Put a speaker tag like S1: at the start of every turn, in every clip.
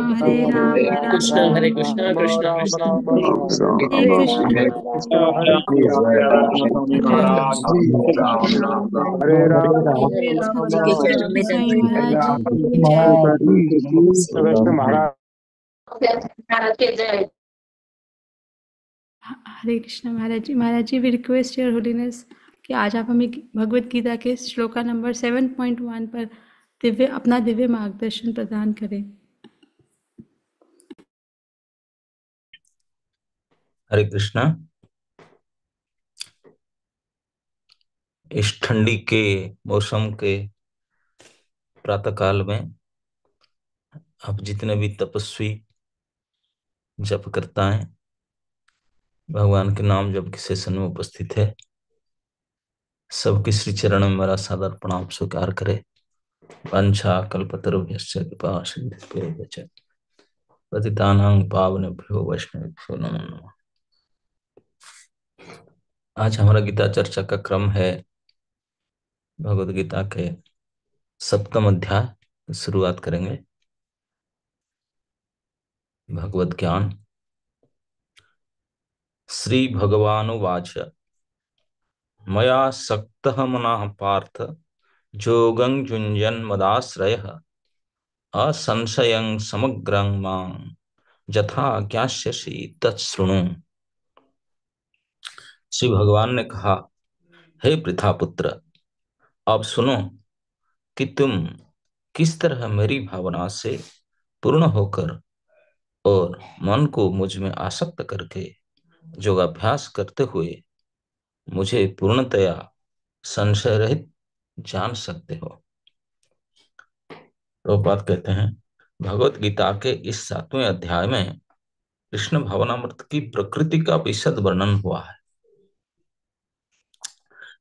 S1: हरे राम राम
S2: कृष्ण हरे
S1: राम
S2: कृष्ण
S1: हरे
S2: कृष्ण
S1: हरे।
S2: कृष्ण
S3: राम राम राम
S1: हरे कृष्ण
S3: हरे कृष्णा हरे कृष्णा
S1: कृष्ण
S3: राम
S1: हरे
S3: राम
S1: राम
S3: जी
S1: राम
S3: राम
S1: राम
S3: राम
S1: हरे
S3: हरे
S1: हरे।
S3: राम
S2: हरे
S3: हरे
S2: राम
S3: राम
S1: बोलो
S2: कृष्ण
S1: श्री
S2: कृष्ण
S1: गोसाई
S3: हरे
S1: महाराज
S3: राम
S1: जी की
S3: कृष्ण
S1: जय।
S3: महाराज जी श्री महाराज
S1: हरे कृष्ण महाराज जी। महाराज जी, वी रिक्वेस्ट योर होलीनेस कि आज आप हमें भगवत गीता के श्लोका नंबर 7.1 पर अपना दिव्य मार्गदर्शन प्रदान करें।
S4: हरे कृष्णा। इस ठंडी के मौसम के प्रातः काल में आप जितने भी तपस्वी जप करता है, भगवान के नाम जप के सेशन में उपस्थित है, सबके श्री चरण में मेरा सादर प्रणाम स्वीकार करे। वांछा कल्पतरुभ्यश्च कृपा सिन्धुभ्यो पतितानां पावनेभ्यो वैष्णवेभ्यो नमो नमः। आज हमारा गीता चर्चा का क्रम है भगवद गीता के 7वें अध्याय। शुरुआत करेंगे। भगवद ज्ञान। श्री भगवानुवाच मया सक्तः मनः पार्थ जोगं युञ्जन् मदाश्रयः असंशयं समग्रं मां यथा ज्ञास्यसि तच्छृणु। श्री भगवान ने कहा, हे पृथापुत्र, अब सुनो कि तुम किस तरह मेरी भावना से पूर्ण होकर और मन को मुझ में आसक्त करके योगाभ्यास करते हुए मुझे पूर्णतया संशय रहित जान सकते हो। प्रभुपाद कहते हैं, भगवत गीता के इस 7वें अध्याय में कृष्ण भावनामृत की प्रकृति का विशद वर्णन हुआ है।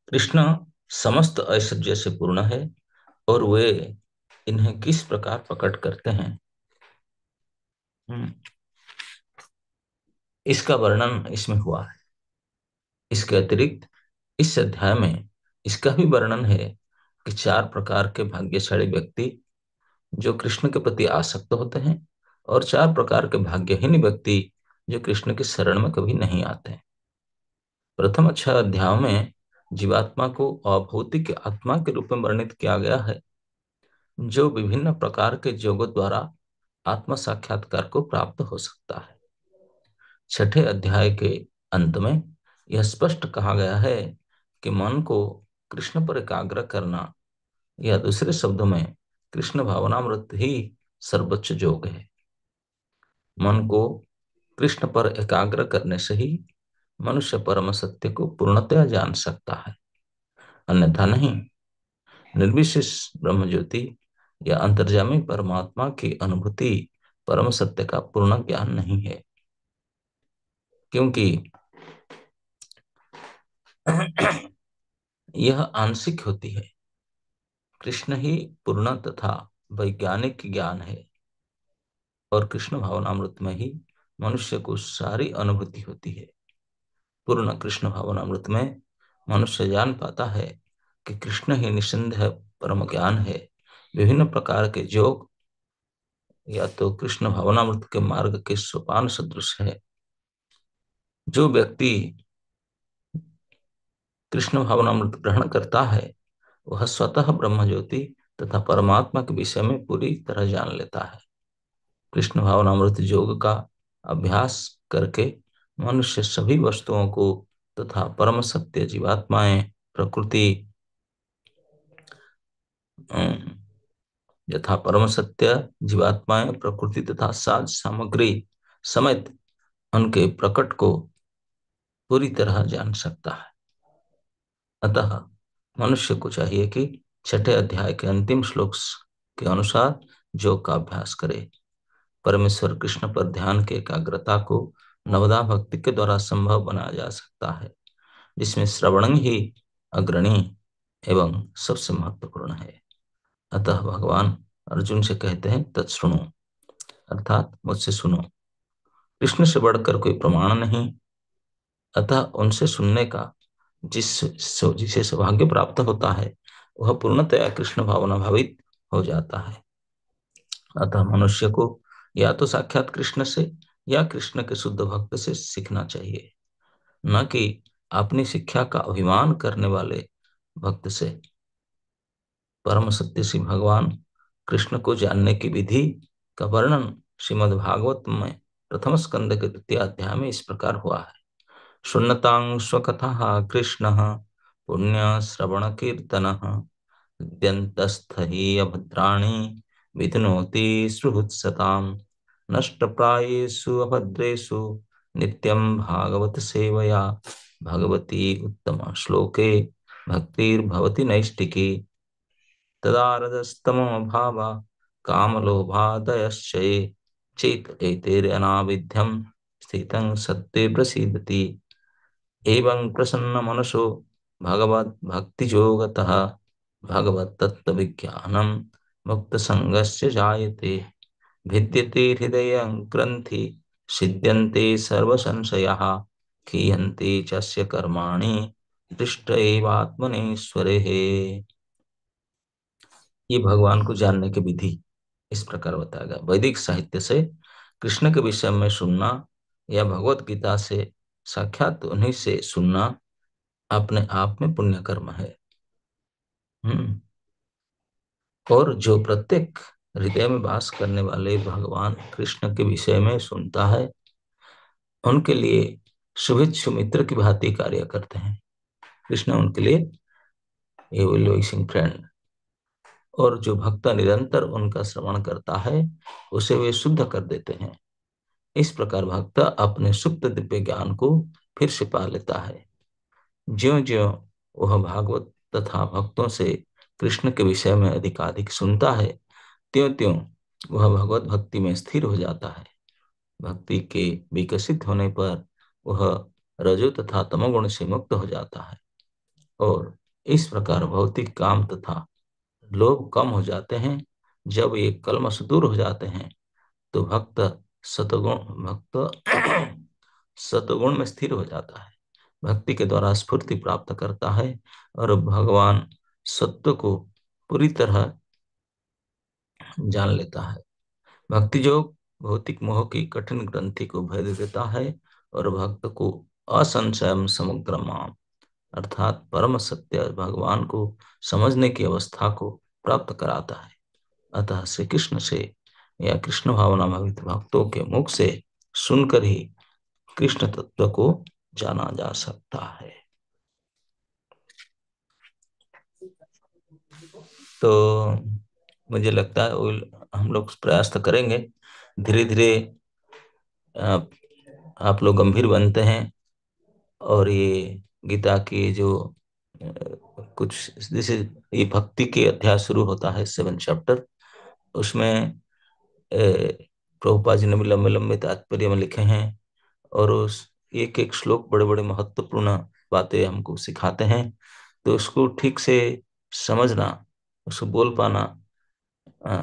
S4: कृष्ण समस्त ऐश्वर्य से पूर्ण है और वे इन्हें किस प्रकार प्रकट करते हैं, इसका वर्णन इसमें हुआ है। इसके अतिरिक्त इस अध्याय में इसका भी वर्णन है कि 4 प्रकार के भाग्यशाली व्यक्ति जो कृष्ण के प्रति आसक्त होते हैं और 4 प्रकार के भाग्यहीन व्यक्ति जो कृष्ण के शरण में कभी नहीं आते। प्रथम 6 अध्यायों में जीवात्मा को अभौतिक आत्मा के रूप में वर्णित किया गया है, जो विभिन्न प्रकार के योगों द्वारा आत्म साक्षात्कार को प्राप्त हो सकता है। 6ठे अध्याय के अंत में यह स्पष्ट कहा गया है कि मन को कृष्ण पर एकाग्र करना, या दूसरे शब्दों में कृष्ण भावनामृत ही सर्वोच्च योग है। मन को कृष्ण पर एकाग्र करने से ही मनुष्य परम सत्य को पूर्णतया जान सकता है, अन्यथा नहीं। निर्विशेष ब्रह्म ज्योति या अंतर्यामी परमात्मा की अनुभूति परम सत्य का पूर्ण ज्ञान नहीं है, क्योंकि यह आंशिक होती है। कृष्ण ही पूर्ण तथा वैज्ञानिक ज्ञान है और कृष्ण भावनामृत में ही मनुष्य को सारी अनुभूति होती है। पूर्ण कृष्ण भावनामृत में मनुष्य जान पाता है कि कृष्ण ही निस्संदेह परम ज्ञान है। विभिन्न प्रकार के योग या तो कृष्ण भावनामृत के मार्ग के सोपान सदृश है। जो व्यक्ति कृष्ण भावनामृत ग्रहण करता है वह स्वतः ब्रह्म ज्योति तथा परमात्मा के विषय में पूरी तरह जान लेता है। कृष्ण भावनामृत योग का अभ्यास करके मनुष्य सभी वस्तुओं को तथा परम सत्य जीवात्माएं, प्रकृति, यथा परम सत्य जीवात्माएं, प्रकृति तथा साज सामग्री समेत उनके प्रकट को पूरी तरह जान सकता है। अतः मनुष्य को चाहिए कि 6ठे अध्याय के अंतिम श्लोक के अनुसार योग का अभ्यास करे। परमेश्वर कृष्ण पर ध्यान की एकाग्रता को नवदा भक्ति के द्वारा संभव बनाया जा सकता है, जिसमें श्रवण ही अग्रणी एवं सबसे महत्वपूर्ण है। अतः भगवान अर्जुन से कहते हैं, तत्सुनो, अर्थात मुझसे सुनो। कृष्ण से बढ़कर कोई प्रमाण नहीं, अतः उनसे सुनने का जिसे सौभाग्य प्राप्त होता है वह पूर्णतया कृष्ण भावना भावित हो जाता है। अतः मनुष्य को या तो साक्षात कृष्ण से या कृष्ण के शुद्ध भक्त से सीखना चाहिए, न कि अपनी शिक्षा का अभिमान करने वाले भक्त से। परम सत्य श्री भगवान कृष्ण को जानने की विधि का वर्णन श्रीमद् भागवत में प्रथम स्कंद के द्वितीय अध्याय में इस प्रकार हुआ है। शृण्वतां स्वकथः कृष्णः पुण्य श्रवण कीर्तन द्यन्तस्थ हि अभद्राणि विधनोति सुहृत्सताम् नष्टप्रायेषु अभद्रेषु नित्यं भागवत सेवया भगवती उत्तम श्लोके भक्तिर्भवति नैष्टिकी तदा रजस्तमो भावा कामलोभादयश्च ये चैतैतेरनाविध्यं स्थितं सत्त्वे प्रसीदति। एवं प्रसन्न मनसो भगवत भक्ति योगतः भगवत तत्व विज्ञानम मुक्त संगस्य जायते भिद्यते हृदय ग्रंथि सिद्ध्यन्ते सर्व संशयाः क्षीयन्ते चस्य कर्माणि दृष्ट एवात्मनेश्वरे। ये भगवान को जानने की विधि इस प्रकार बताया गया। वैदिक साहित्य से कृष्ण के विषय में सुनना या भगवत गीता से साक्षात उन्हीं से सुनना अपने आप में पुण्य कर्म है। हम्म और जो प्रत्येक हृदय में वास करने वाले भगवान कृष्ण के विषय में सुनता है, उनके लिए शुभेच्छु मित्र की भांति कार्य करते हैं। कृष्ण उनके लिए एवोल्यूशन फ्रेंड। और जो भक्त निरंतर उनका श्रवण करता है, उसे वे शुद्ध कर देते हैं। इस प्रकार भक्त अपने सुप्त दिव्य ज्ञान को फिर से पा लेता है। ज्यो ज्यो वह भागवत तथा भक्तों से कृष्ण के विषय में अधिकाधिक सुनता है, त्यों त्यों वह भगवत भक्ति में स्थिर हो जाता है। भक्ति के विकसित होने पर वह रजो तथा तमोगुण से मुक्त हो जाता है और इस प्रकार भौतिक काम तथा लोभ कम हो जाते हैं। जब ये कलमश दूर हो जाते हैं तो भक्त सतगुण में स्थिर हो जाता है। भक्ति के द्वारा स्फूर्ति प्राप्त करता है और भगवान सत्य को पूरी तरह जान लेता है। भक्ति योग भौतिक मोह की कठिन ग्रंथि को भेद देता है और भक्त को असंशयम समग्र माम अर्थात परम सत्य भगवान को समझने की अवस्था को प्राप्त कराता है। अतः श्री कृष्ण से या कृष्ण भावना भावित भक्तों के मुख से सुनकर ही कृष्ण तत्व को जाना जा सकता है। तो मुझे लगता है हम लोग प्रयास तो करेंगे, धीरे धीरे आप, आप लोग गंभीर बनते हैं और ये गीता की जो कुछ जैसे ये भक्ति के अध्याय शुरू होता है 7 चैप्टर, उसमें प्रभुपाद जी ने भी लंबे लंबे तात्पर्य में लिखे हैं और उस एक एक श्लोक बड़े बड़े महत्वपूर्ण बातें हमको सिखाते हैं। तो उसको ठीक से समझना, उसको बोल पाना अ,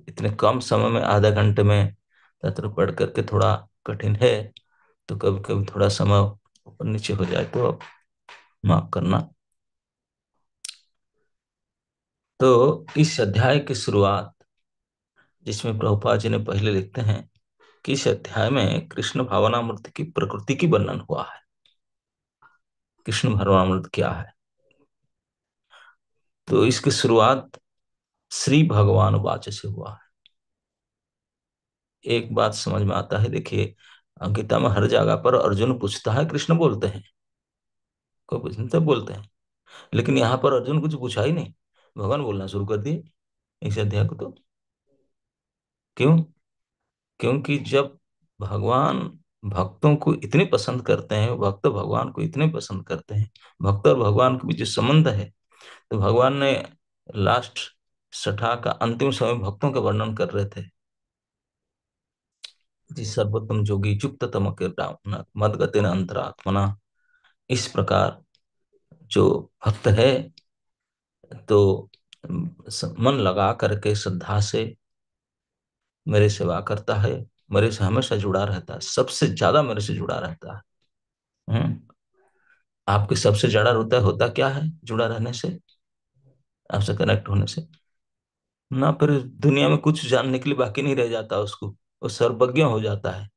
S4: इतने कम समय में आधा घंटे में तत्र पढ़ करके थोड़ा कठिन है। तो कभी कभी थोड़ा समय ऊपर नीचे हो जाए तो आप माफ करना। तो इस अध्याय की शुरुआत जिसमें प्रभुपाद जी ने पहले लिखते हैं कि इस अध्याय में कृष्ण भावनामृत की प्रकृति की वर्णन हुआ है। कृष्ण भावनामृत क्या है? तो इसकी शुरुआत श्री भगवान वाच से हुआ है। एक बात समझ में आता है, देखिए गीता में हर जगह पर अर्जुन पूछता है, कृष्ण बोलते हैं, कोई पूछते तब बोलते हैं, लेकिन यहाँ पर अर्जुन कुछ पूछा ही नहीं, भगवान बोलना शुरू कर दिए इस अध्याय को। तो क्यों? क्योंकि जब भगवान भक्तों को इतने पसंद करते हैं, भक्त भगवान को इतने पसंद करते हैं, भक्त और भगवान के बीच जो संबंध है, तो भगवान ने लास्ट सठा का अंतिम समय भक्तों का वर्णन कर रहे थे। जिस सर्वोत्तम जोगी युक्त तम मद गति अंतरात्मना, इस प्रकार जो भक्त है तो मन लगा करके श्रद्धा से मेरे सेवा करता है, मेरे से हमेशा जुड़ा रहता है, सबसे ज्यादा मेरे से जुड़ा रहता है। हम्म आपके सबसे ज्यादा होता क्या है जुड़ा रहने से, आपसे कनेक्ट होने से? ना फिर दुनिया में कुछ जानने के लिए बाकी नहीं रह जाता उसको, वो सर्वज्ञ हो जाता है।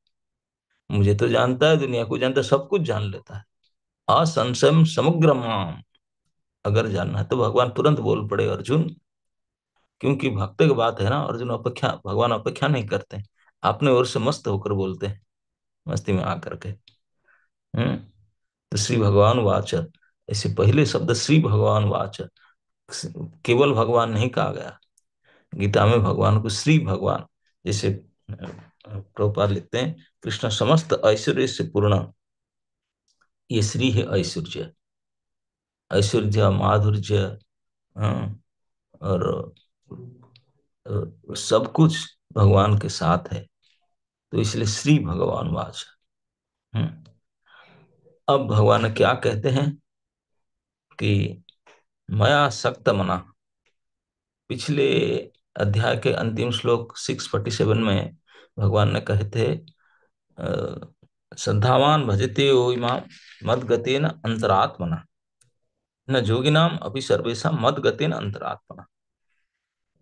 S4: मुझे तो जानता है, दुनिया को जानता है, सब कुछ जान लेता है। असंशयम समग्र माम, अगर जानना है तो भगवान तुरंत बोल पड़े अर्जुन। क्योंकि भक्त की बात है ना, अर्जुन अपेक्षा, भगवान अपेक्षा नहीं करते, अपने ओर से मस्त होकर बोलते हैं, मस्ती में आकर के। हम्म। तो श्री भगवान वाच, ऐसे पहले शब्द श्री भगवान वाच, केवल भगवान नहीं कहा गया। गीता में भगवान को श्री भगवान, जैसे प्रभुपाद लिखते हैं, कृष्ण समस्त ऐश्वर्य से पूर्ण, ये श्री है ऐश्वर्य, ऐश्वर्य माधुर्य। हाँ, और सब कुछ भगवान के साथ है, तो इसलिए श्री भगवान वाच। हम्म। अब भगवान क्या कहते हैं कि मया सक्त मना, पिछले अध्याय के अंतिम श्लोक 647 में भगवान ने कहे थे, श्रद्धावान भजते यो इमाम मद गतेन अंतरात्मना, न जोगिनाम अभी सर्वेशा मद गतेन अंतरात्मना।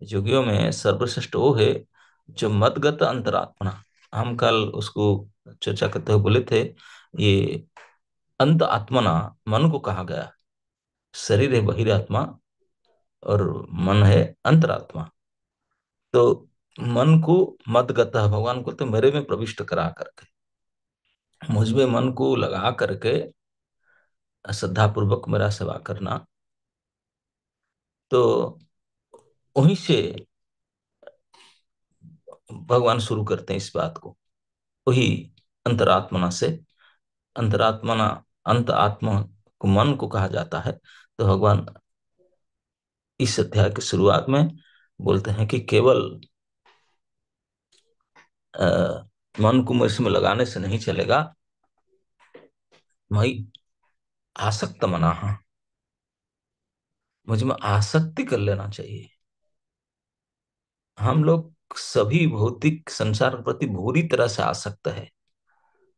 S4: योगियों में सर्वश्रेष्ठ वो है जो मदगत अंतरात्मा। हम कल उसको चर्चा करते हुए बोले थे, ये अंत आत्मना मन को कहा गया। शरीर है बहिरात्मा और मन है अंतरात्मा। तो मन को मदगत, भगवान को तो मेरे में प्रविष्ट करा करके, मुझ में मन को लगा करके श्रद्धा पूर्वक मेरा सेवा करना, तो वहीं से भगवान शुरू करते हैं इस बात को, वही अंतरात्मना से। अंतरात्मना, अंत आत्मा को मन को कहा जाता है। तो भगवान इस अध्याय की शुरुआत में बोलते हैं कि केवल आ, मन को मुझ में लगाने से नहीं चलेगा, मैं आसक्त मना, मुझ में आसक्ति कर लेना चाहिए। हम लोग सभी भौतिक संसार के प्रति बुरी तरह से आसक्त है।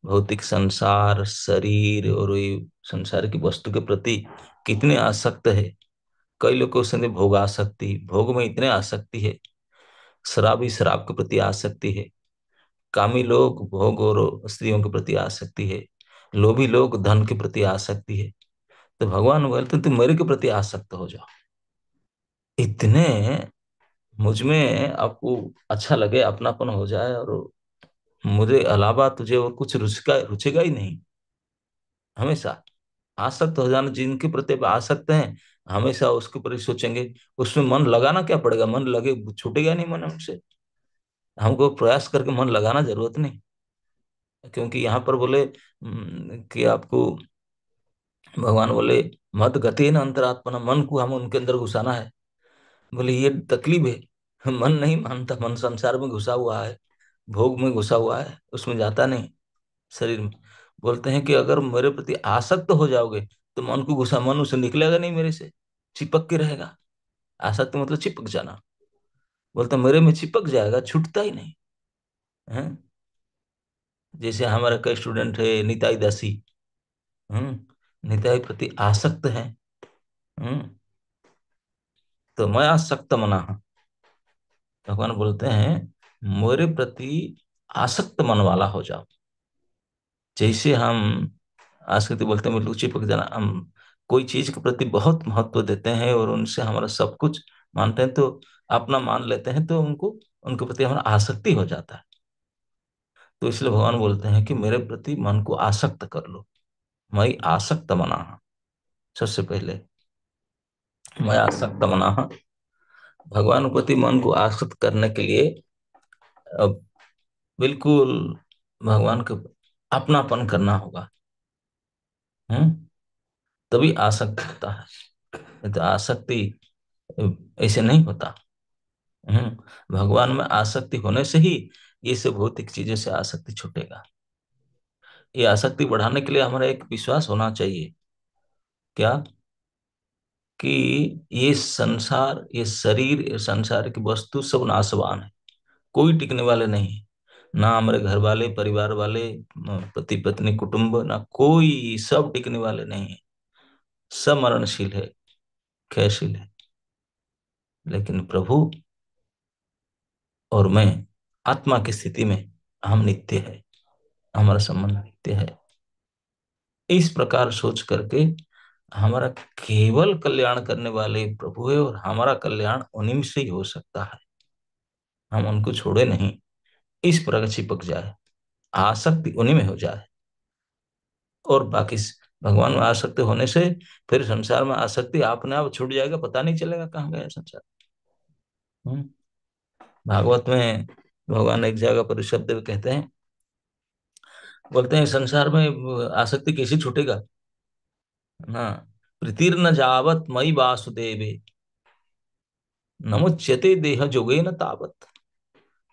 S4: भौतिक संसार, शरीर और ये संसार की वस्तु के प्रति कितने आसक्त है। कई लोग को संगे भोग आसक्ति, भोग में इतने आसक्ति है। शराबी शराब के प्रति आसक्ति है। कामी लोग भोग और स्त्रियों के प्रति आसक्ति है। लोभी लोग धन के प्रति आसक्ति है। तो भगवान बोलते तुम मेरे के प्रति आसक्त हो जाओ, इतने मुझ में आपको अच्छा लगे, अपनापन हो जाए, और मुझे अलावा तुझे और कुछ रुचेगा रुचेगा ही नहीं। हमेशा आसक्त हो जाना, जिनके प्रति आप आसक्त हैं हमेशा उसके प्रति सोचेंगे, उसमें मन लगाना क्या पड़ेगा, मन लगे छूटेगा नहीं मन हमसे। हमको प्रयास करके मन लगाना जरूरत नहीं। क्योंकि यहाँ पर बोले कि आपको, भगवान बोले मत गति न अंतरात्मा, मन को हम उनके अंदर घुसाना है। बोले ये तकलीफ है, मन नहीं मानता, मन संसार में घुसा हुआ है, भोग में घुसा हुआ है, उसमें जाता नहीं शरीर में। बोलते हैं कि अगर मेरे प्रति आसक्त हो जाओगे तो मन को घुसा, मन उसे निकलेगा नहीं मेरे से, चिपक के रहेगा। आसक्त मतलब चिपक जाना। बोलते मेरे में चिपक जाएगा, छूटता ही नहीं है। जैसे हमारे कई स्टूडेंट है निताई दासी, निताई प्रति आसक्त है। हम्म। तो मैं आसक्त मना, भगवान बोलते हैं मेरे प्रति आसक्त मन वाला हो जाओ। जैसे हम आसक्ति बोलते हैं, मतलब चिपक जाना, हम कोई चीज के प्रति बहुत महत्व देते हैं और उनसे हमारा सब कुछ मानते हैं, तो अपना मान लेते हैं, तो उनको, उनके प्रति हमारा आसक्ति हो जाता है। तो इसलिए भगवान बोलते हैं कि मेरे प्रति मन को आसक्त कर लो। मैं आसक्त मना, सबसे पहले मैं आसक्त मना। भगवान के प्रति मन को आसक्त करने के लिए अब बिल्कुल भगवान का अपनापन करना होगा। हम्म। तभी आसक्त होता है, नहीं तो आसक्ति ऐसे नहीं होता। भगवान में आसक्ति होने से ही ये सब भौतिक चीजों से आसक्ति छूटेगा। ये आसक्ति बढ़ाने के लिए हमारा एक विश्वास होना चाहिए, क्या, कि ये संसार, ये शरीर, ये संसार की वस्तु सब नाशवान है, कोई टिकने वाले नहीं है। ना हमारे घर वाले, परिवार वाले, पति पत्नी कुटुंब, ना कोई, सब टिकने वाले नहीं है, सब मरणशील है, क्षयशील है। लेकिन प्रभु और मैं आत्मा की स्थिति में हम नित्य है, हमारा संबंध नित्य है। इस प्रकार सोच करके हमारा केवल कल्याण करने वाले प्रभु है, और हमारा कल्याण उन्हीं से ही हो सकता है। हम उनको छोड़े नहीं, इस प्रकार चिपक जाए, आसक्ति उन्हीं में हो जाए। और बाकी भगवान में आसक्ति होने से फिर संसार में आसक्ति अपने आप छूट जाएगा, पता नहीं चलेगा कहाँ गया संसार। हम्म। भागवत में भगवान एक जगह पर शब्द में कहते हैं, बोलते हैं संसार में आसक्ति कैसे छूटेगा ना। प्रीतिर्न जावत मई वासुदेवे नमुच्यते देह जोगे न तावत।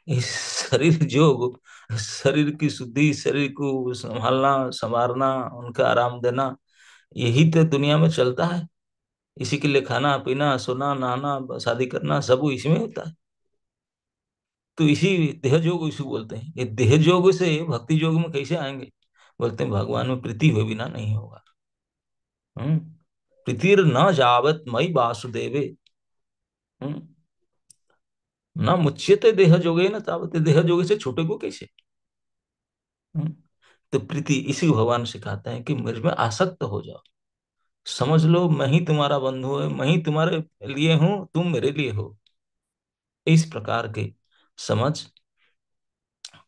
S4: इस शरीर जोग, शरीर की शुद्धि, शरीर को संभालना संवारना, उनका आराम देना, यही तो दुनिया में चलता है। इसी के लिए खाना पीना सोना नहाना शादी करना सब इसी में होता है। तो इसी देह जोग इसी बोलते हैं। ये देह जोग से भक्ति जोग में कैसे आएंगे? बोलते हैं भगवान में प्रीति हुए बिना नहीं होगा। हम्म। प्रीतिर न जावत मई वासुदेवे, हम्म, न मुच्यते देह जोगे न तावत। देह जोगे से छूटे को कैसे? हम्म। तो प्रीति इसी को भगवान सिखाते हैं कि मुझ में आसक्त हो जाओ। समझ लो मैं ही तुम्हारा बंधु है, मैं ही तुम्हारे लिए हूं, तुम मेरे लिए हो। इस प्रकार की समझ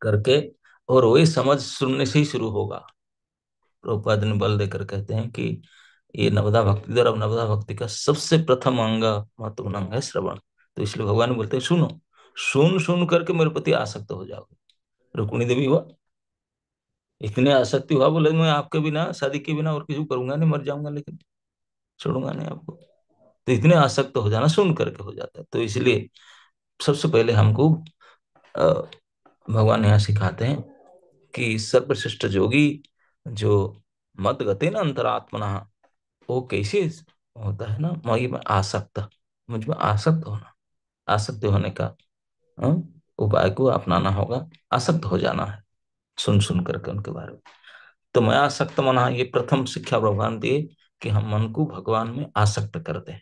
S4: करके, और वही समझ सुनने से ही शुरू होगा। प्रभुपाद ने बल देकर कहते हैं कि ये नवदा भक्ति द्वारा, नवदा भक्ति का सबसे प्रथम अंग, महत्वपूर्ण अंग है श्रवण। तो इसलिए भगवान बोलते हैं सुनो, सुन सुन करके मेरे प्रति आसक्त हो जाओगे। रुक्मिणी देवी हुआ, इतने आसक्ति हुआ, बोले मैं आपके बिना, शादी के बिना और किसी को करूंगा नहीं, मर जाऊंगा लेकिन छोड़ूंगा नहीं आपको। तो इतने आसक्त हो जाना सुन करके हो जाता है। तो इसलिए सबसे पहले हमको अ, भगवान यहाँ सिखाते हैं कि सर्वश्रेष्ठ जोगी जो मद गते न अंतरात्मना, वो कैसे होता है ना, मई में आसक्त, मुझ में आसक्त होना। आसक्त होने का अ, उपाय को अपनाना होगा, आसक्त हो जाना है सुन सुन करके उनके बारे में। तो मैं आसक्त मना, ये प्रथम शिक्षा भगवान दिए कि हम मन को भगवान में आसक्त कर दें।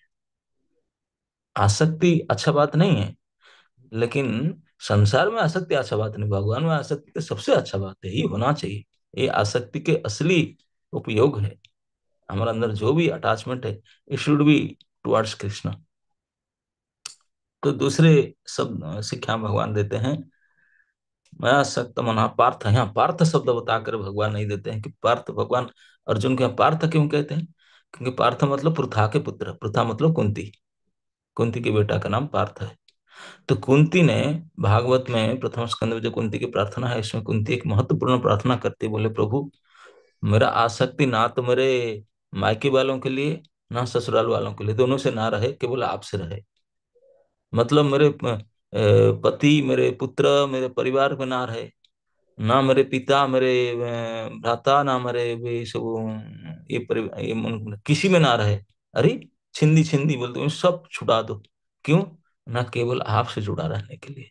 S4: आसक्ति अच्छा बात नहीं है, लेकिन संसार में आसक्ति अच्छा बात नहीं, भगवान में आसक्ति तो सबसे अच्छा बात है, ये होना चाहिए। ये आसक्ति के असली उपयोग है। हमारे अंदर जो भी अटैचमेंट है, it should be towards Krishna. तो दूसरे शब्द शिक्षा भगवान देते हैं, मैं आसक्त मना पार्थ। यहाँ पार्थ शब्द बताकर भगवान नहीं देते हैं कि पार्थ, भगवान अर्जुन के यहाँ पार्थ क्यों कहते हैं? क्योंकि पार्थ मतलब पृथा के पुत्र, पृथा मतलब कुंती, कुंती के बेटा का नाम पार्थ है। तो कुंती ने भागवत में प्रथम स्कंद में जो कुंती की प्रार्थना है, इसमें कुंती एक महत्वपूर्ण प्रार्थना करती है। बोले प्रभु, मेरा आसक्ति ना तो मेरे मायके वालों के लिए, ना ससुराल वालों के लिए, दोनों से ना रहे, केवल आपसे रहे। मतलब मेरे पति, मेरे पुत्र, मेरे परिवार में ना रहे, ना मेरे पिता, मेरे भ्राता, ना मेरे वे सब ये किसी में ना रहे। अरे छिंदी छिंदी बोलते हैं, सब छुड़ा दो। क्यों? ना केवल आपसे जुड़ा रहने के लिए।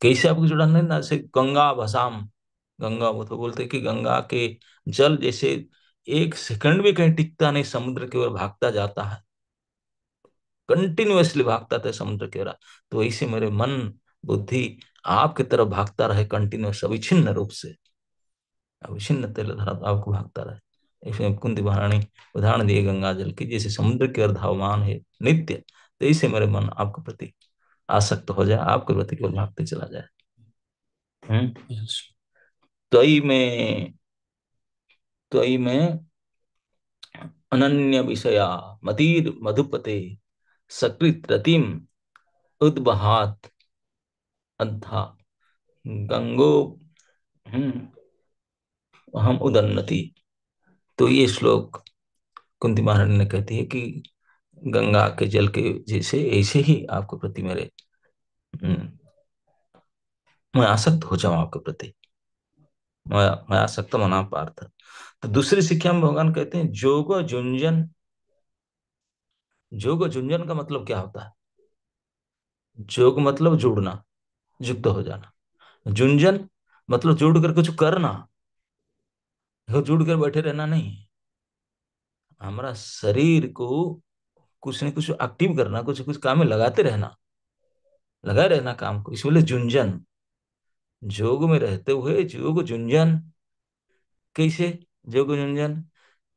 S4: कैसे आपको जुड़ा रहने? ना से गंगा भसाम, गंगा, वो तो बोलते हैं कि गंगा के जल जैसे एक सेकंड भी कहीं टिकता नहीं, समुद्र की ओर भागता जाता है, कंटिन्यूअसली भागता था समुद्र की ओर। तो ऐसे मेरे मन बुद्धि आपकी तरफ भागता रहे, कंटिन्यूअस अविच्छिन्न रूप से, अविच्छिन्न तेल धारा आपको भागता रहे। इसमें कुंती महारानी उदाहरण दिए गंगा जल की, जैसे समुद्र के ओर धावमान है नित्य, तो इसे मेरे मन आपके प्रति आसक्त हो जाए, आपके प्रति केवल भागते चला जाए। त्वयि में, त्वयि में अनन्य विषया मतिर मधुपते सकृत रतिम उद्बहात अद्धा गंगो हम उदन्नति। तो ये श्लोक कुंती महारानी ने कहती है कि गंगा के जल के जैसे ऐसे ही आपके प्रति मेरे हम्म, मैं आसक्त हो जाऊं आपके प्रति, मैं आसक्त मना पार्थ। तो दूसरी शिक्षा में भगवान कहते हैं जोग जुंजन। जोग जुंजन का मतलब क्या होता है? जोग मतलब जुड़ना, युक्त हो जाना। जुंजन मतलब जुड़ कर कुछ करना, देखो जुड़ कर बैठे रहना नहीं। हमारा शरीर को कुछ न कुछ एक्टिव करना, कुछ कुछ काम में लगाते रहना। लगाए रहना काम को, इसलिए झुंझन, जोग में रहते हुए जोग झुंझन। कैसे जोग झुंझन?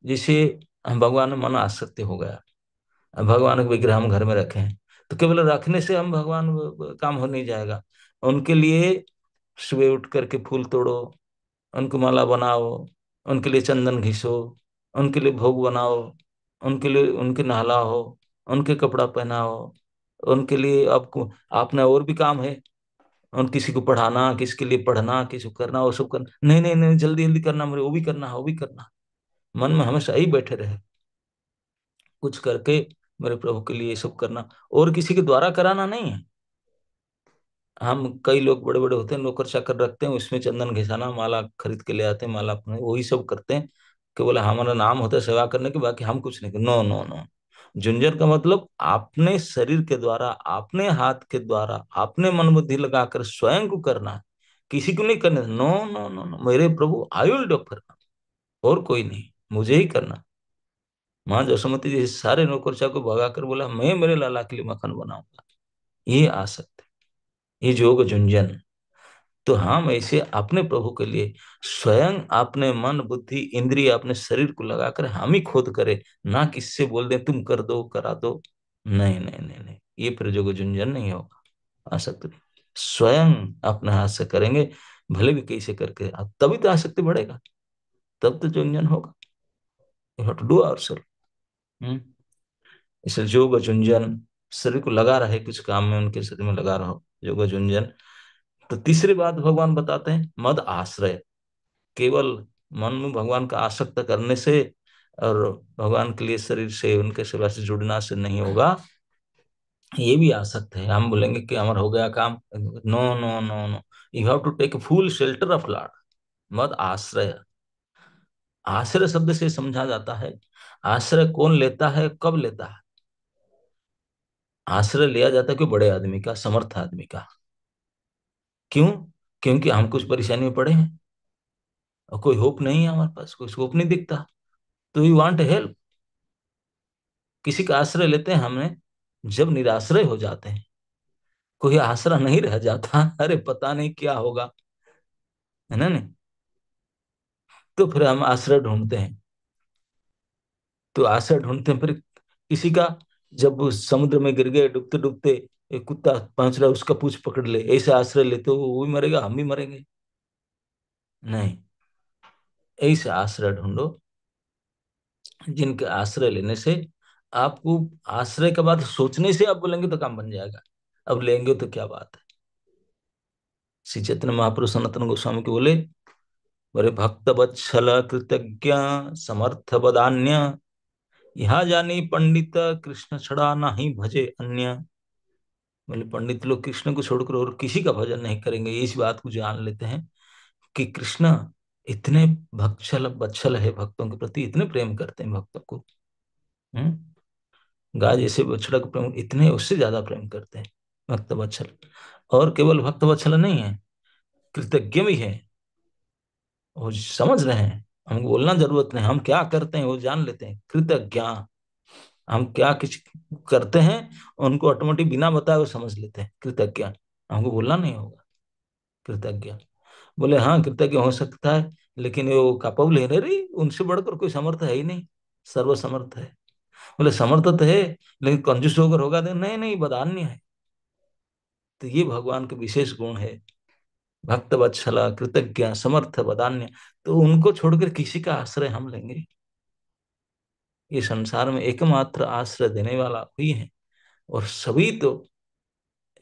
S4: जैसे हम भगवान में मन आसक्त हो गया, अब भगवान के विग्रह हम घर में रखे हैं, तो केवल रखने से हम भगवान काम हो नहीं जाएगा। उनके लिए सुबह उठ करके फूल तोड़ो, उनको माला बनाओ, उनके लिए चंदन घिसो, उनके लिए भोग बनाओ, उनके लिए उनके नहलाओ, उनके कपड़ा पहनाओ, उनके लिए आपको आपने और भी काम है, और किसी को पढ़ाना, किसके लिए पढ़ना, किसी को करना, वो सब करना, नहीं नहीं नहीं, जल्दी जल्दी करना, मुझे वो भी करना है, वो भी करना। मन में हमेशा ही बैठे रहे, कुछ करके मेरे प्रभु के लिए ये सब करना, और किसी के द्वारा कराना नहीं है। हम कई लोग बड़े बड़े होते हैं, नौकर चाकर रखते हैं, उसमें चंदन घिसाना, माला खरीद के ले आते हैं, माला अपने वही सब करते हैं, कि बोले हमारा नाम होता है सेवा करने के, बाकी हम कुछ नहीं। नो नो नो, झुंझर का मतलब आपने शरीर के द्वारा, आपने हाथ के द्वारा, आपने मन बुद्धि लगाकर स्वयं को करना है, किसी को नहीं करना। नो नो नो नो, मेरे प्रभु आई विल डू करना, और कोई नहीं, मुझे ही करना। माँ जसोमती जी सारे नौकर चाकर को भगाकर बोला, मैं मेरे लाला के लिए मक्खन बनाऊंगा। ये आ सकते, ये जोग झुंझन। तो हम ऐसे अपने प्रभु के लिए स्वयं अपने मन बुद्धि इंद्रिय अपने शरीर को लगाकर हम ही खुद करें, ना किससे बोल दें तुम कर दो करा दो। नहीं नहीं नहीं नहीं, ये फिर जोग झुंझन नहीं होगा, आसक्ति नहीं। स्वयं अपने हाथ से करेंगे, भले भी कैसे करके, तभी तो आसक्ति बढ़ेगा, तब तो झुंझन होगा। You have to do ourself. इसलिए जोग झुंझन, शरीर को लगा रहे कुछ काम में, उनके शरीर में लगा रहो, जोग झुंझन। तो तीसरी बात भगवान बताते हैं, मद आश्रय। केवल मन में भगवान का आसक्त करने से और भगवान के लिए शरीर से, उनके सेवा से जुड़ना से नहीं होगा। ये भी आसक्त है, हम बोलेंगे कि हमारा हो गया काम, no no no no, you have to take full shelter of Lord. मद आश्रय, आश्रय शब्द से समझा जाता है, आश्रय कौन लेता है, कब लेता है? आश्रय लिया जाता है कोई बड़े आदमी का, समर्थ आदमी का। क्यों? क्योंकि हम कुछ परेशानी में पड़े हैं और कोई होप नहीं है हमारे पास, कोई होप नहीं दिखता, तो यू वांट हेल्प, किसी का आश्रय लेते हैं हमने। जब निराश्रय हो जाते हैं, कोई आसरा नहीं रह जाता, अरे पता नहीं क्या होगा, है ना नहीं, तो फिर हम आश्रय ढूंढते हैं। तो आश्रय ढूंढते हैं फिर किसी का, जब वो समुद्र में गिर गए डूबते डूबते, एक कुत्ता पहुंच रहा है, उसका पूंछ पकड़ ले, ऐसे आश्रय लेते हो, वो भी मरेगा, हम भी मरेंगे। नहीं, ऐसे आश्रय ढूंढो जिनके आश्रय लेने से आपको, आश्रय के बाद सोचने से आप बोलेंगे तो काम बन जाएगा, अब लेंगे तो क्या बात है। श्री चैतन्य महाप्रभु सनातन गोस्वामी के बोले, बोले भक्त वत्सल कृतज्ञ समर्थ बदान्य, यहाँ जानी पंडित कृष्ण छड़ा नहीं भजे अन्य। बोले पंडित लोग कृष्ण को छोड़कर और किसी का भजन नहीं करेंगे, इस बात को जान लेते हैं कि कृष्ण इतने भक्षल बत्सल है, भक्तों के प्रति इतने प्रेम करते हैं भक्तों को। गाय जैसे बछड़ा को प्रेम, इतने उससे ज्यादा प्रेम करते हैं भक्त वत्सल। और केवल भक्त वत्सल नहीं है, कृतज्ञ भी है, वो समझ रहे हैं, हमको बोलना जरूरत नहीं, हम क्या करते हैं वो जान लेते हैं, कृतज्ञ। हम क्या कुछ करते हैं, उनको ऑटोमेटिक बिना बताए वो समझ लेते हैं, कृतज्ञ, हमको बोलना नहीं होगा, कृतज्ञ। बोले हाँ कृतज्ञ हो सकता है, लेकिन वो कैपेबल है रे, उनसे बढ़कर कोई समर्थ है ही नहीं, सर्वसमर्थ है। बोले समर्थ तो है, लेकिन कंजूस होकर होगा तो नहीं नहीं, बदान्य है। तो ये भगवान के विशेष गुण है, भक्त वत्सला कृतज्ञ समर्थ बदान्य। तो उनको छोड़कर किसी का आश्रय हम लेंगे? ये संसार में एकमात्र आश्रय देने वाला हुई है, और सभी तो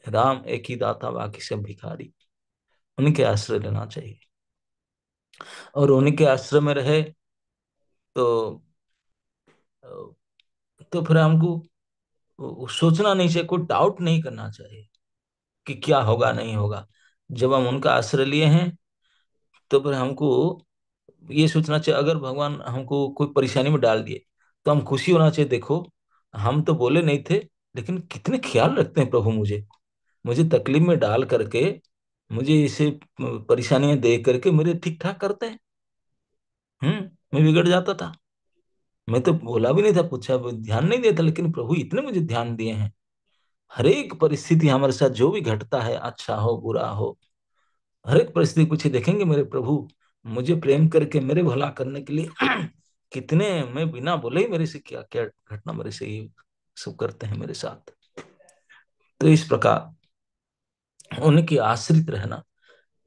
S4: राम एक ही दाता, बाकी सब भिखारी, उनके आश्रय लेना चाहिए। और उनके आश्रय में रहे तो तो फिर हमको सोचना नहीं चाहिए, कोई डाउट नहीं करना चाहिए कि क्या होगा नहीं होगा। जब हम उनका आश्रय लिए हैं, तो फिर हमको ये सोचना चाहिए, अगर भगवान हमको कोई परेशानी में डाल दिए, तो हम खुशी होना चाहिए, देखो हम तो बोले नहीं थे, लेकिन कितने ख्याल रखते हैं प्रभु, मुझे मुझे तकलीफ में डाल करके, मुझे इसे परेशानियां दे करके मेरे ठीक ठाक करते हैं। मैं बिगड़ जाता था, मैं तो बोला भी नहीं था, पूछा ध्यान नहीं देता, लेकिन प्रभु इतने मुझे ध्यान दिए हैं, हर एक परिस्थिति हमारे साथ जो भी घटता है, अच्छा हो बुरा हो, हर एक परिस्थिति पूछे देखेंगे मेरे प्रभु मुझे प्रेम करके मेरे भला करने के लिए कितने, मैं बिना बोले ही मेरे से क्या क्या घटना मेरे से ये सब करते हैं मेरे साथ। तो इस प्रकार उनकी आश्रित रहना,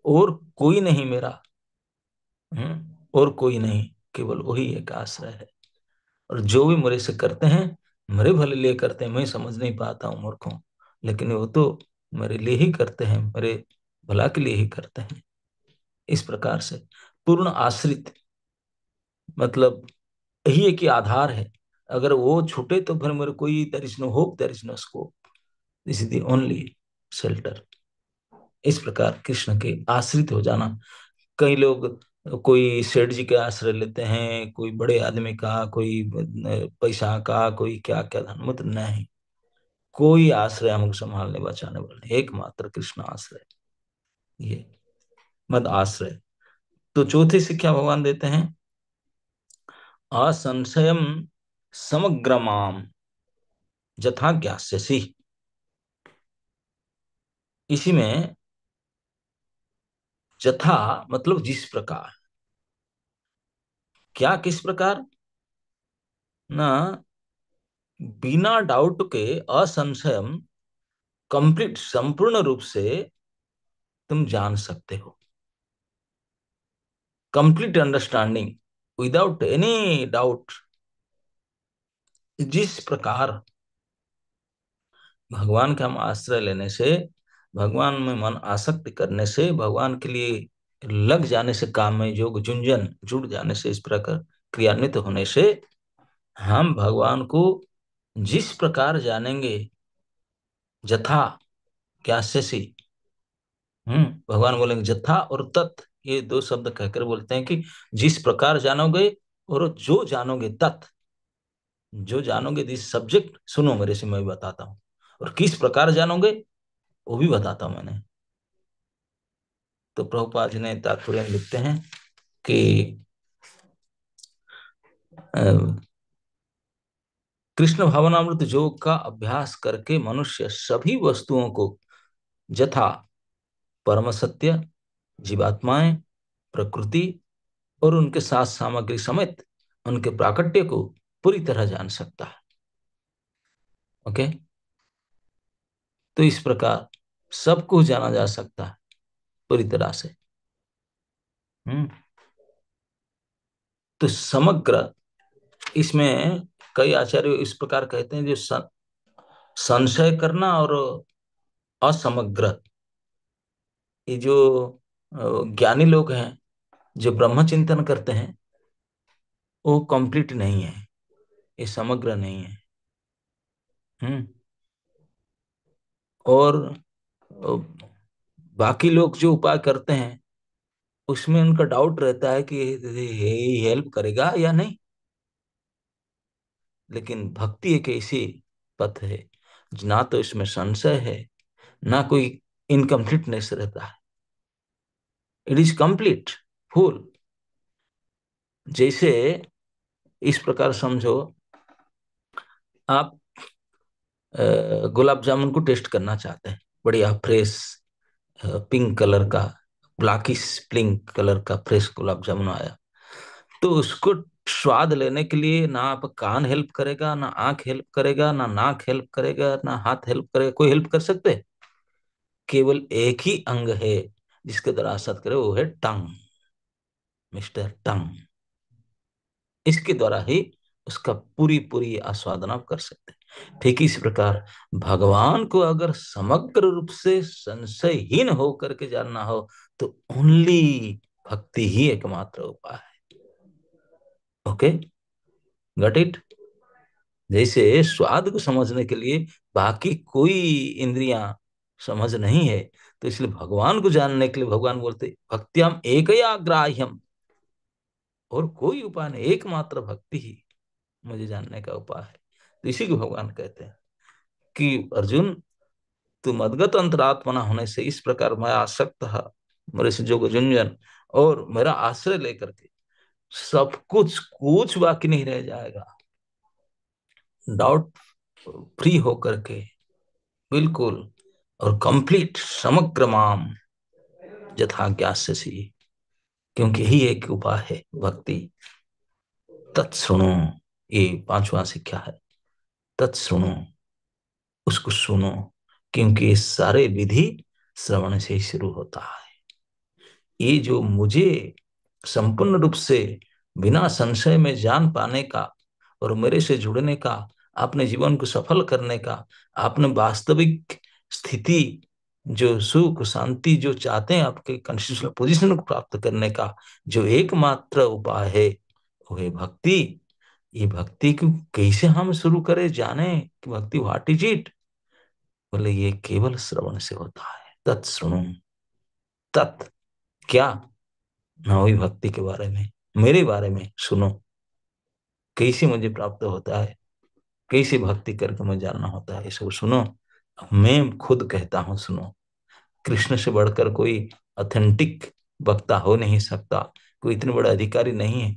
S4: और कोई नहीं मेरा, और कोई नहीं, केवल वही एक आश्रय है। और जो भी मेरे से करते हैं मेरे भले लिए करते हैं, मैं समझ नहीं पाता हूँ मूर्ख हूं, लेकिन वो तो मेरे लिए ही करते हैं, मेरे भला के लिए ही करते हैं। इस प्रकार से पूर्ण आश्रित मतलब यही एक ही आधार है। अगर वो छूटे तो फिर मेरे कोई there is no hope, there is no scope, this is the only shelter. इस प्रकार कृष्ण के आश्रित हो जाना। कई लोग, कोई सेठ जी के आश्रय लेते हैं, कोई बड़े आदमी का, कोई पैसा का, कोई क्या क्या धन, मतलब नहीं, कोई आश्रय हमको संभालने बचाने वाला नहीं, एकमात्र कृष्ण आश्रय, ये मद आश्रय। तो चौथी शिक्षा भगवान देते हैं, असंशयम समग्रमाम जथा ज्ञास्यसि। इसी में जथा मतलब जिस प्रकार, क्या किस प्रकार ना, बिना डाउट के असंशयम, कंप्लीट संपूर्ण रूप से तुम जान सकते हो, complete understanding without any doubt. जिस प्रकार भगवान का हम आश्रय लेने से, भगवान में मन आसक्ति करने से, भगवान के लिए लग जाने से, काम में योग जुंजन जुड़ जाने से, इस प्रकार क्रियान्वित होने से हम भगवान को जिस प्रकार जानेंगे, जथा ज्ञास्यसि। भगवान बोलेंगे जथा और तत्, ये दो शब्द कहकर बोलते हैं कि जिस प्रकार जानोगे, और जो जानोगे तत्, जो जानोगे दिस सब्जेक्ट, सुनो मेरे से मैं भी बताता हूँ, और किस प्रकार जानोगे वो भी बताता हूं मैंने। तो प्रभुपाद जी ने तात्पर्य में लिखते हैं कि कृष्ण भावनामृत योग का अभ्यास करके मनुष्य सभी वस्तुओं को जथा परम सत्य, जीवात्माएं, प्रकृति और उनके साथ सामग्री समेत उनके प्राकट्य को पूरी तरह जान सकता है। ओके, तो इस प्रकार सब कुछ जाना जा सकता है पूरी तरह से। हम्म तो समग्र, इसमें कई आचार्य इस प्रकार कहते हैं, जो संशय करना और असमग्र, ये जो ज्ञानी लोग हैं जो ब्रह्म चिंतन करते हैं, वो कंप्लीट नहीं है, ये समग्र नहीं है। हम्म और बाकी लोग जो उपाय करते हैं उसमें उनका डाउट रहता है कि ये हेल्प करेगा या नहीं। लेकिन भक्ति एक ऐसी पथ है, ना तो इसमें संशय है, ना कोई इनकम्प्लीटनेस रहता है, इट इज कंप्लीट, फुल। जैसे इस प्रकार समझो, आप गुलाब जामुन को टेस्ट करना चाहते हैं, बढ़िया फ्रेश पिंक कलर का, ब्लैकिश पिंक कलर का फ्रेश गुलाब जामुन आया, तो उसको स्वाद लेने के लिए ना आप कान हेल्प करेगा, ना आंख हेल्प करेगा, ना नाक हेल्प करेगा, ना हाथ हेल्प करेगा, कोई हेल्प कर सकते हैं? केवल एक ही अंग है जिसके द्वारा असर करे, वो है टंग, मिस्टर टंग। इसके द्वारा ही उसका पूरी पूरी आस्वादन आप कर सकते हैं। ठीक इस प्रकार भगवान को अगर समग्र रूप से संशयहीन हो करके जानना हो, तो ओनली भक्ति ही एकमात्र उपाय है। Okay, got it. जैसे स्वाद को समझने के लिए बाकी कोई इंद्रियां समझ नहीं है, तो इसलिए भगवान को जानने के लिए भगवान बोलते भक्त्याम एकया ग्राह्यम, और कोई उपाय नहीं, एकमात्र भक्ति ही मुझे जानने का उपाय है। तो इसी को भगवान कहते हैं कि अर्जुन, तू मदगत अंतरात्मना होने से, इस प्रकार मैं आसक्त है मेरे से जो गुंजन, और मेरा आश्रय लेकर के सब कुछ, कुछ बाकी नहीं रह जाएगा, डाउट फ्री होकर के, बिल्कुल, और कंप्लीट समग्र माम यथा ज्ञास्यसि, क्योंकि यही एक उपाय है भक्ति। तत्सुनो, ये पांचवा शिक्षा है। तत्सुनो, उसको सुनो, क्योंकि ये सारे विधि श्रवण से ही शुरू होता है। ये जो मुझे संपूर्ण रूप से बिना संशय में जान पाने का और मेरे से जुड़ने का, अपने जीवन को सफल करने का, अपने वास्तविक स्थिति, जो सुख शांति जो चाहते हैं, आपके कंस्टिट्यूशनल पोजीशन को प्राप्त करने का जो एकमात्र उपाय है, वो है भक्ति। ये भक्ति को कैसे हम शुरू करें, जाने कि भक्ति व्हाट इज इट? बोले ये केवल श्रवण से होता है। तत्सुनो, तत् क्या, ना वही भक्ति के बारे में, मेरे बारे में सुनो, कैसे मुझे प्राप्त होता है, कैसे भक्ति करके मुझे जानना होता है, ये सब सुनो। मैं खुद कहता हूँ सुनो। कृष्ण से बढ़कर कोई ऑथेंटिक वक्ता हो नहीं सकता, कोई इतने बड़ा अधिकारी नहीं है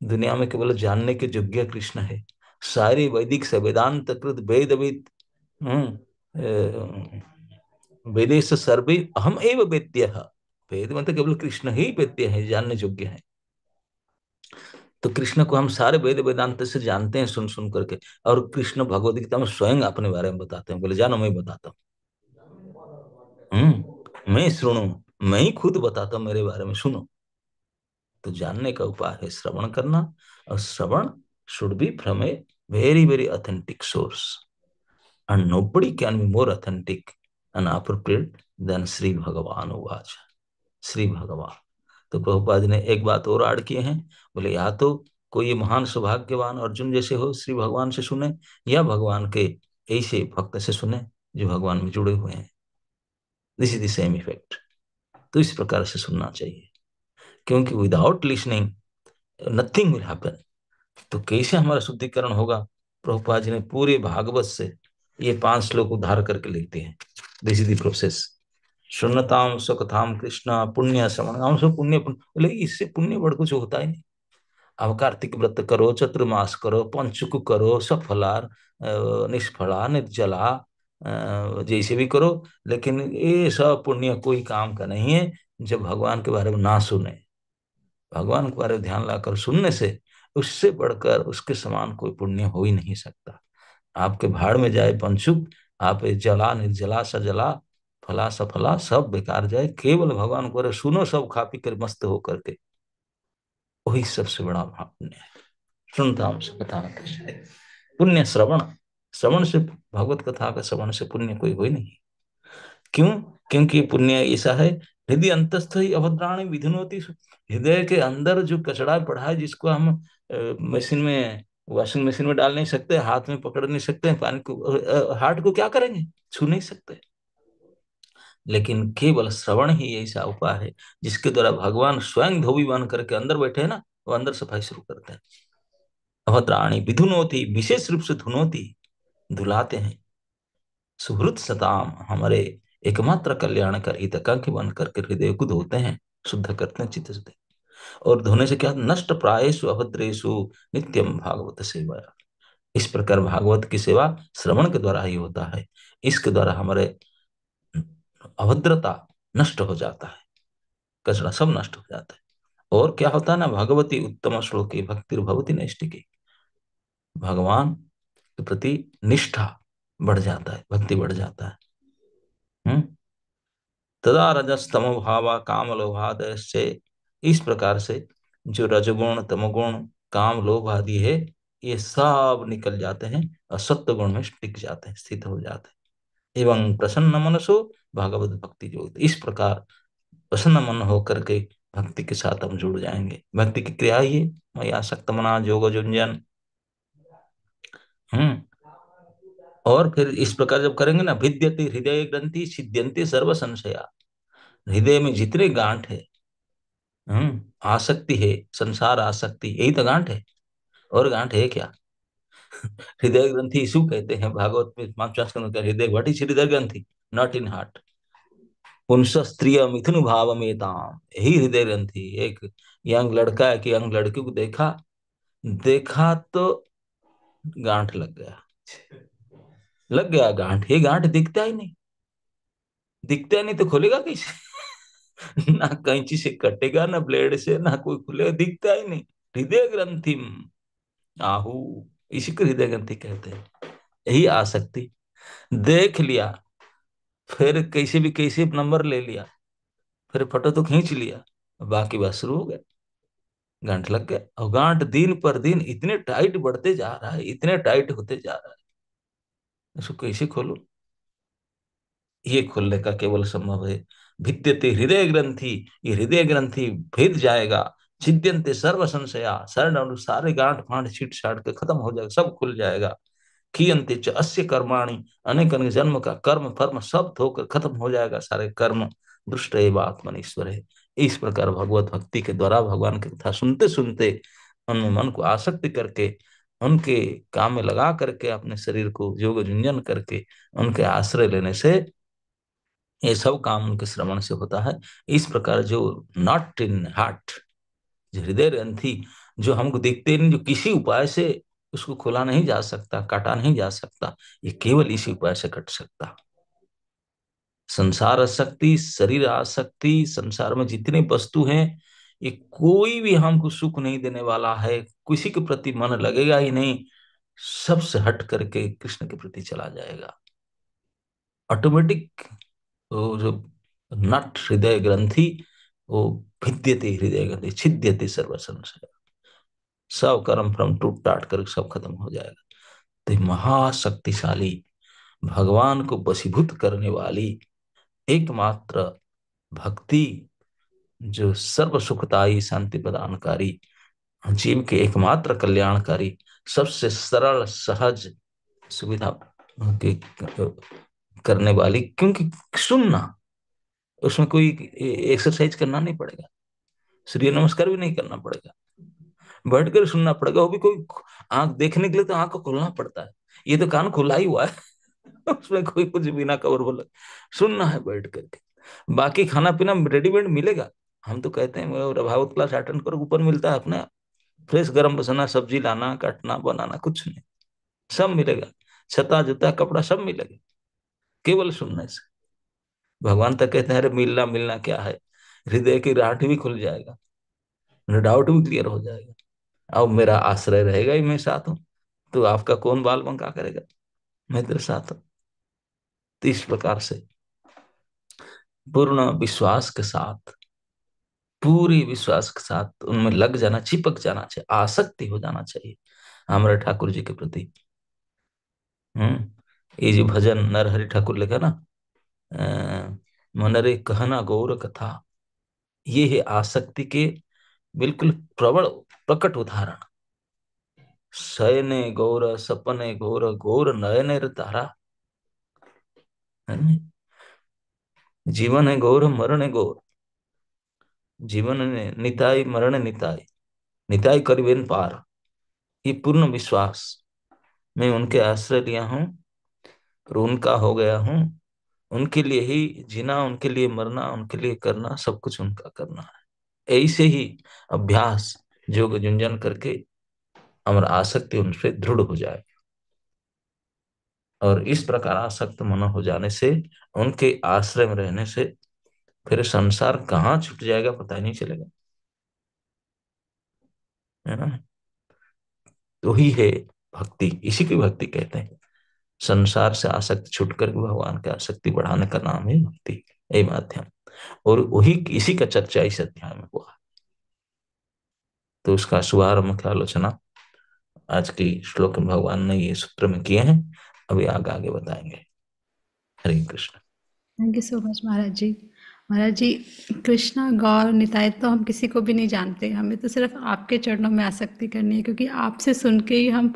S4: दुनिया में, केवल जानने के योग्य कृष्ण है। सारी वैदिक से वेदांत कृत वेदविद, वेदेश सर्वे अहम एव वेद्य। वेद मतलब केवल कृष्ण ही वेद्य है, जानने योग्य है। तो कृष्ण को हम सारे वेद वेदांत से जानते हैं, सुन सुन करके। और कृष्ण भगवद गीता में स्वयं अपने बारे में बताते हैं, बोले जानो मैं बताता हूँ, मैं सुनो, मैं ही खुद बताता हूँ मेरे बारे में, सुनो। तो जानने का उपाय है श्रवण करना, और श्रवण should be from a very very authentic source, and nobody can be more authentic and appropriate than Shri Bhagwan उवाच। श्री भगवान। तो प्रभुपाद जी ने एक बात और ऐड किए हैं, बोले या तो कोई महान सौभाग्यवान अर्जुन जैसे हो, श्री भगवान से सुने, या भगवान के ऐसे भक्त से सुने जो भगवान में जुड़े हुए हैं। This is the same effect. तो इस प्रकार से सुनना चाहिए, क्योंकि without listening nothing will happen. तो कैसे हमारा शुद्धिकरण होगा? प्रभुपाद जी ने पूरे भागवत से ये 5 श्लोक उद्धार करके लिखते हैं। This is the process. सुनताम सुखताम कृष्णा पुण्य श्रवणाम सो पुण्य बोले, इससे पुण्य बढ़ कुछ होता ही नहीं। अब कार्तिक व्रत करो, चतुर्मास करो, पंचुक करो, सफला निष्फला निर्जला, जैसे भी करो, लेकिन ये सब पुण्य कोई काम का नहीं है जब भगवान के बारे में ना सुने। भगवान के बारे में ध्यान लाकर सुनने से, उससे बढ़कर उसके समान कोई पुण्य हो ही नहीं सकता। आपके भाड़ में जाए पंचुक, आप जला निर्जला सजला फला सफला सब बेकार जाए, केवल भगवान को सुनो, सब खा पी कर मस्त होकर के, वही सबसे बड़ा पुण्य है। सुनता हूँ कथा कृष्ण पुण्य श्रवण, श्रवण से, भगवत कथा का श्रवण से पुण्य कोई हो ही नहीं। क्यों? क्योंकि पुण्य ऐसा है, हृदय अंतस्थ ही अभद्राणी विधुनोति। हृदय के अंदर जो कचड़ा पड़ा है, जिसको हम मशीन में, वॉशिंग मशीन में डाल नहीं सकते, हाथ में पकड़ नहीं सकते, पानी को हार्ट को क्या करेंगे, छू नहीं सकते। लेकिन केवल श्रवण ही ऐसा उपाय है जिसके द्वारा भगवान स्वयं धोबी बन करके अंदर बैठे हैं ना, वो अंदर सफाई शुरू करते हैं। अभद्राणी विधुनोति, विशेष रूप से धुनोति, धुलाते हैं। सुहृत सताम, हमारे एकमात्र कल्याणकर हितकांक्षी बन करके हृदय को धोते हैं, शुद्ध करते हैं चित्त से। और धोने से क्या, नष्ट प्रायेषु अभद्रेषु नित्यम भागवत सेवा। इस प्रकार भागवत की सेवा श्रवण के द्वारा ही होता है। इसके द्वारा हमारे अभद्रता नष्ट हो जाता है, कचरा सब नष्ट हो जाता है। और क्या होता है ना, भगवती उत्तम श्लोके भक्तिर्भवति नैष्टिकी, भगवान के प्रति निष्ठा बढ़ जाता है, भक्ति बढ़ जाता है। तदा रजस्तमो भावा काम लोभादय, इस प्रकार से जो रजगुण तमोगुण काम लोभ आदि है, ये सब निकल जाते हैं और सत्व गुण में टिक जाते हैं, स्थित हो जाते हैं। एवं प्रसन्न मनसो भागवत भक्ति जो, इस प्रकार प्रसन्न मन होकर के भक्ति के साथ हम जुड़ जाएंगे। भक्ति की क्रिया ही है मया सक्त मना जोग जुंजन। हम्म। और फिर इस प्रकार जब करेंगे ना, भिद्यते हृदय ग्रंथि छिद्यन्ते सर्व संशया। हृदय में जितने गांठ है, आसक्ति है, संसार आसक्ति, यही तो गांठ है। और गांठ है क्या? हृदय ग्रंथि इशू कहते हैं भागवत में, पांचवा स्कंद का हृदय, व्हाट इज हृदय ग्रंथि? Not in heart. पुंस स्त्रिय मिथुन भाव में ताम, यही हृदय ग्रंथि। एक यंग लड़का है कि यंग लड़की को देखा, देखा तो गांठ लग गया। लग गया गांठ, ये गांठ दिखता ही नहीं, दिखता ही नहीं तो खोलेगा कैसे? ना कैंची से कटेगा, ना ब्लेड से, ना कोई खुलेगा, दिखता ही नहीं। हृदय ग्रंथि आहू, इसी को हृदय ग्रंथि कहते हैं। यही आसक्ति, देख लिया, फिर कैसे भी कैसे नंबर ले लिया, फिर फोटो तो खींच लिया, बाकी बात शुरू हो गया, गांठ लग गया। और गांठ दिन पर दिन इतने टाइट बढ़ते जा रहा है, इतने टाइट होते जा रहा है, इसको कैसे खोलो? ये खोलने का केवल संभव है भिद्यते हृदय ग्रंथि, ये हृदय ग्रंथि भेद जाएगा। छिद्यंते सर्व संशया, शरण सारे गांठ फांठ छीट छाट के खत्म हो जाएगा, सब खुल जाएगा। कियंते च अस्य कर्माणि, अनेक अनेक जन्म का कर्म फर्म सब धोकर खत्म हो जाएगा, सारे कर्म। दुष्ट एवं आत्मनीश्वर है। इस प्रकार भगवत भक्ति के द्वारा भगवान की कथा सुनते सुनते उनमें मन को आसक्त करके, उनके काम में लगा करके, अपने शरीर को योग झुंझन करके उनके आश्रय लेने से ये सब काम उनके श्रवण से होता है। इस प्रकार जो नॉट इन हार्ट, जो हृदय ग्रंथि, जो हमको दिखते नहीं, जो किसी उपाय से उसको खोला नहीं जा सकता, काटा नहीं जा सकता, ये केवल इसी उपाय से कट सकता। संसार आसक्ति, शरीर आसक्ति, संसार में जितने वस्तु हैं, ये कोई भी हमको सुख नहीं देने वाला है, किसी के प्रति मन लगेगा ही नहीं, सबसे हट करके कृष्ण के प्रति चला जाएगा ऑटोमेटिक। वो जो नट हृदय ग्रंथि, वो भिद्यते हृदय ग्रंथि, छिद्यते सर्व संशय, सब कर्म फ्रम टूट टाट कर सब खत्म हो जाएगा। तो महाशक्तिशाली, भगवान को वशीभूत करने वाली एकमात्र भक्ति, जो सर्व सुखदायी शांति प्रदानकारी, जीव के एकमात्र कल्याणकारी, सबसे सरल सहज सुविधा के करने वाली। क्योंकि सुनना, उसमें कोई एक्सरसाइज करना नहीं पड़ेगा, सूर्य नमस्कार भी नहीं करना पड़ेगा, बैठकर सुनना पड़ेगा। वो भी कोई आंख देखने के लिए तो आंख को खोलना पड़ता है, ये तो कान खुला ही हुआ है। उसमें कोई कुछ बिना कवर बोला सुनना है बैठ करके। बाकी खाना पीना रेडीमेड मिलेगा। हम तो कहते हैं भागवत क्लास अटेंड करो, ऊपर मिलता है अपने, फ्रेश गरम बसना, सब्जी लाना, काटना, बनाना कुछ नहीं, सब मिलेगा। छता जूता कपड़ा सब मिलेगा, केवल सुनने से। भगवान तक कहते हैं अरे मिलना मिलना क्या है, हृदय की राहट भी खुल जाएगा, डाउट भी क्लियर हो जाएगा। अब मेरा आश्रय रहेगा ही, मैं साथ हूं, तो आपका कौन बाल बंका करेगा, मैं तेरे साथ हूं। तो इस प्रकार से पूर्ण विश्वास के साथ, पूरी विश्वास के साथ उनमें लग जाना, चिपक जाना चाहिए, आसक्ति हो जाना चाहिए हमारे ठाकुर जी के प्रति। ये जो भजन नरहरि ठाकुर लिखा ना, मनरे कहना गौर कथा, ये है आसक्ति के बिल्कुल प्रबल प्रकट उदाहरण। शयने गौर सपने घोर, घोर नयने तारा, है ना? जीवन है गौर मरण है गौर, जीवन ने निताई मरण निताई, निताई करीबेन पार। ये पूर्ण विश्वास, मैं उनके आश्रय लिया हूँ और उनका हो गया हूँ, उनके लिए ही जीना, उनके लिए मरना, उनके लिए करना, सब कुछ उनका करना है। ऐसे ही अभ्यास योग झुंझन करके हमारा आसक्ति उनसे दृढ़ हो जाए, और इस प्रकार आसक्त मन हो जाने से, उनके आश्रय में रहने से, फिर संसार कहाँ छूट जाएगा पता ही नहीं चलेगा, है ना? तो ही है भक्ति, इसी की भक्ति कहते हैं। संसार से आसक्ति छूट कर भगवान की आसक्ति बढ़ाने का नाम है भक्ति, यही माध्यम। और वही इसी का चर्चा इस अध्याय में हुआ। तो उसका शुभारंभ की आलोचना आज की श्लोक में भगवान ने ये सूत्र में किए हैं, अभी आगे आगे बताएंगे। हरे Krishna.
S1: Thank you so much Maharaj ji. Maharaj ji, Krishna Gaur Nitai तो हम किसी को भी नहीं जानते, हमें तो सिर्फ आपके चरणों में आसक्ति करनी है, क्योंकि आपसे सुन के ही हम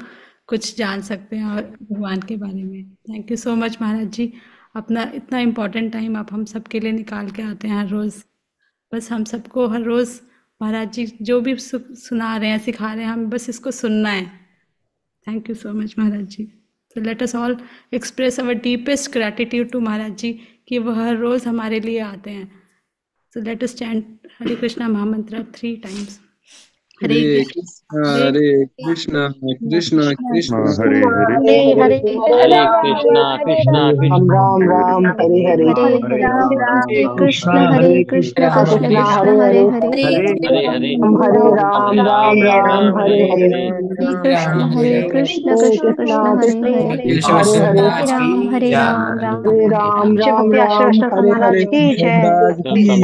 S1: कुछ जान सकते हैं और भगवान के बारे में। Thank you so much Maharaj जी, अपना इतना इम्पोर्टेंट टाइम आप हम सबके लिए निकाल के आते हैं हर रोज़। बस हम सबको हर रोज़ महाराज जी जो भी सुना रहे हैं, सिखा रहे हैं, हमें बस इसको सुनना है। Thank you so much, Maharaj ji. So let us all express our deepest gratitude to Maharaj ji कि वह हर रोज़ हमारे लिए आते हैं। So let us chant Hare Krishna Mahamantra 3 times. Hare
S2: Hare
S1: Krishna
S2: Krishna
S1: Hare
S2: Hare Krishna Krishna
S3: हाँ,
S2: कृष्णा
S3: हरे हरे
S2: हरे
S5: हरे
S2: हरे
S5: कृष्णा कृष्णा
S3: राम
S5: कृष्णा
S3: राम राम हरे हरे
S5: हरे
S3: राम राम
S5: हरे
S3: राम
S5: कृष्णा
S3: हरे
S5: कृष्णा
S3: कृष्ण
S5: कृष्णा
S3: हरे हरे
S5: हरे हरे
S3: हरे राम राम राम हरे हरे
S5: हरे कृष्णा
S3: हरे
S5: कृष्णा
S3: कृष्णा
S5: कृष्णा
S3: कृष्ण
S5: हरे
S3: हरे हरे
S5: हरे राम
S3: हरे राम राम हरे हरे
S2: राज की